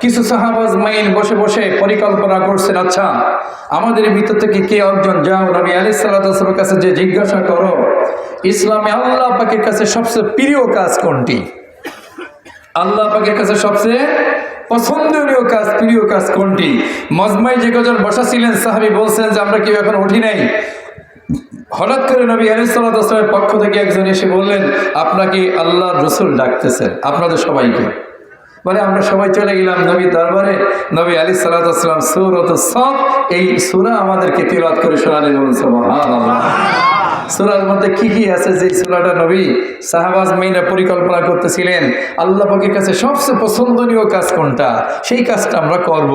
কিছু সাহাবা আজমাইন বসে বসে পরিকল্পনা করছেন, আচ্ছা আমাদের ভিতর থেকে কে একজন যাও নবী আলাইহিস সালাতু ওয়াস সালামের কাছে যে জিজ্ঞাসা করো ইসলামে আল্লাহ পাকের কাছে সবচেয়ে প্রিয় কাজ কোনটি, আল্লাহ পাকের কাছে সবচেয়ে পছন্দনীয় কাজ, প্রিয় কাজ কোনটি। মজমায় যে কজন বসা ছিলেন সাহাবী বলছেন যে আমরা কেউ এখন উঠি নাই। হঠাৎ করে নবী আলাইহিস সালাতু ওয়াস সালামের পক্ষ থেকে একজন এসে বললেন, আপনাকে আল্লাহর রাসূল ডাকতেছেন আপনাদের সবাইকে। বলে আমরা সবাই চলে গেলাম নবীর দরবারে। নবী আলাইহিস সালাতু ওয়াস সালাম সূরাতুস সাফ এই সূরা আমাদেরকে তিলাওয়াত করে শোনালেন। বলুন সুবহানাল্লাহ। সূরার মধ্যে কি কি আছে যে সূরাটা নবী সাহাবা আজমাইনরা পরিকল্পনা করতেছিলেন আল্লাহ পাকের কাছে সবচেয়ে পছন্দনীয় কাজ কোনটা, সেই কাজটা আমরা করব।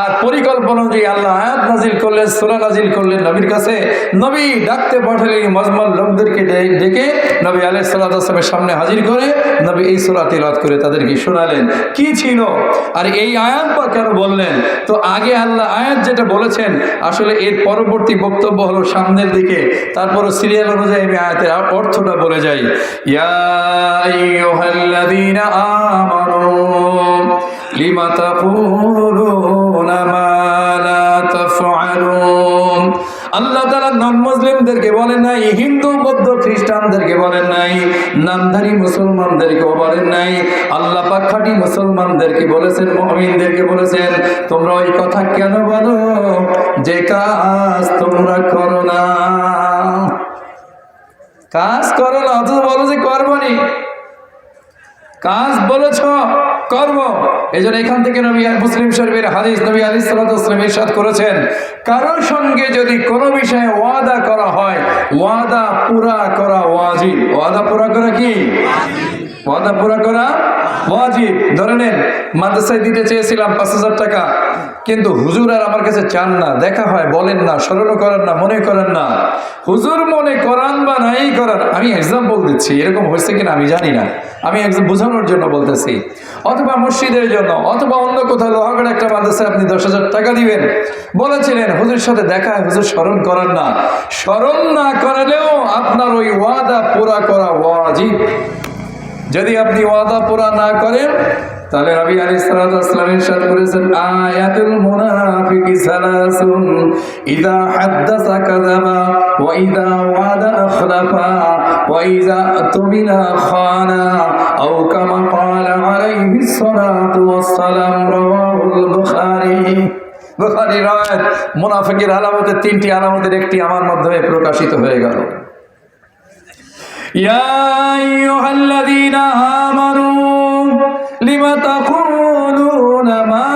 আর পরিকল্পনা অনুযায়ী আল্লাহ আয়াত নাজিল করলেন, সূরা নাজিল করলেন নবীর কাছে। নবী ডাকতে পাঠালেন মজমার লোকদেরকে ডেকে নবী আলাইহিস সালাতু ওয়াস সালামের সামনে হাজির করে নবী এই সূরা তিলাওয়াত করে তাদেরকে শোনালেন কি ছিল আর এই আয়াত বা কেন বললেন। তো আগে আল্লাহ আয়াত যেটা বলেছেন আসলে এর পরবর্তী বক্তব্য হলো সামনের দিকে, তারপর সিরিয়াল অনুযায়ী আমি আয়াতের অর্থটা বলে যাই। ইয়া আইয়ুহাল্লাযীনা আমানু লিমা তাকুলুনা মা লা তাফআলুন। আল্লাহ তাআলা নন মুসলিমদেরকে বলেন নাই, হিন্দু বৌদ্ধ খ্রিস্টানদেরকে বলেন নাই, নামধারী মুসলমানদেরকেও বলেন নাই। আল্লাহ পাক খাঁটি মুসলমানদেরকে বলেছেন, মুমিনদেরকে বলেছেন তোমরা ওই কথা কেন বলো যে কাজ তোমরা করো না। কাজ করো না অথচ বলো যে করবনি। কাজ বলেছ করব। এই জন্য এখান থেকে নবী মুসলিম শরীফের হাদিস নবী আলাইহিস সালাতু ওয়াস সালাম ইরশাদ করেছেন, কারোর সঙ্গে যদি কোনো বিষয়ে ওয়াদা করা হয় ওয়াদা পুরা করা ওয়াজিব। ওয়াদা পুরা করা কি ওয়াদা পুরা করা ওয়াজিব। ধরে নেন মাদ্রাসায় দিতে চেয়েছিলাম 5,000 টাকা, কিন্তু হুজুর আর আমার কাছে চান না, দেখা হয় বলেন না, স্মরণও করেন না, মনে করেন না। হুজুর মনে করান বা নাই করান, আমি এক্সাম্পল দিচ্ছি, এরকম হয়েছে কিনা আমি জানি না, আমি একজন বোঝানোর জন্য বলতেছি। অথবা মসজিদের জন্য অথবা অন্য কোথাও লোহাগড়া একটা মাদ্রাসায় আপনি 10,000 টাকা দিবেন, বলেছিলেন হুজুরের সাথে দেখা হয়, হুজুর স্মরণ করেন না। স্মরণ না করালেও আপনার ওই ওয়াদা পুরা করা ওয়াজিব। যদি আপনি ওয়াদা পুরা না করেন তাহলে নবী আলাইহিস সালাতু ওয়াস সালাম ইরশাদ করেছেন, আয়াতুল মুনাফিকি সালাসুন ইযা হাদাসা কাযাবা ওয়া ইযা ওয়াদা আখলাফা ওয়া ইযা তুমিনা খানা আও কামা ক্বালা আলাইহিস সালাতু ওয়াস সালাম। রাওয়াহুল বুখারী। বুখারী রাওয়ায়াত। মুনাফিকের আলামতের 3টি আলামতের একটি আমার মাধ্যমে প্রকাশিত হয়ে গেল। ইয়া আইয়ুহাল্লাযীনা আমানু লিমা তাকুলুনা মা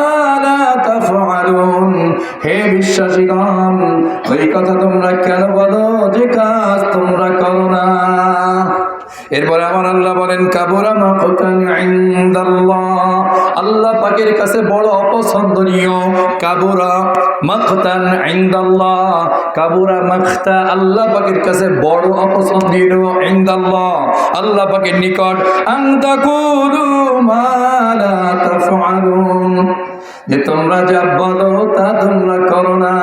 লা তাফআলুন। হে বিশ্বাসীগণ ওই কথা তোমরা কেন বলো যে কাজ তোমরা করো না। এরপরে আমার আল্লাহ বলেন, কাবুরা মাকতান ইনদাল্লাহ। আল্লাহ পাকের কাছে বড় অপছন্দনীয়। কাবুরা মাকতান ইনদাল্লাহ। কাবুরা মাকতা আল্লাহ পাকের কাছে বড় অপছন্দনীয়। ইনদাল্লাহ আল্লাহ পাকের নিকট। আন তাকুলু মা লা তাফআলুন, যে তোমরা যা বলো তা তোমরা করো না।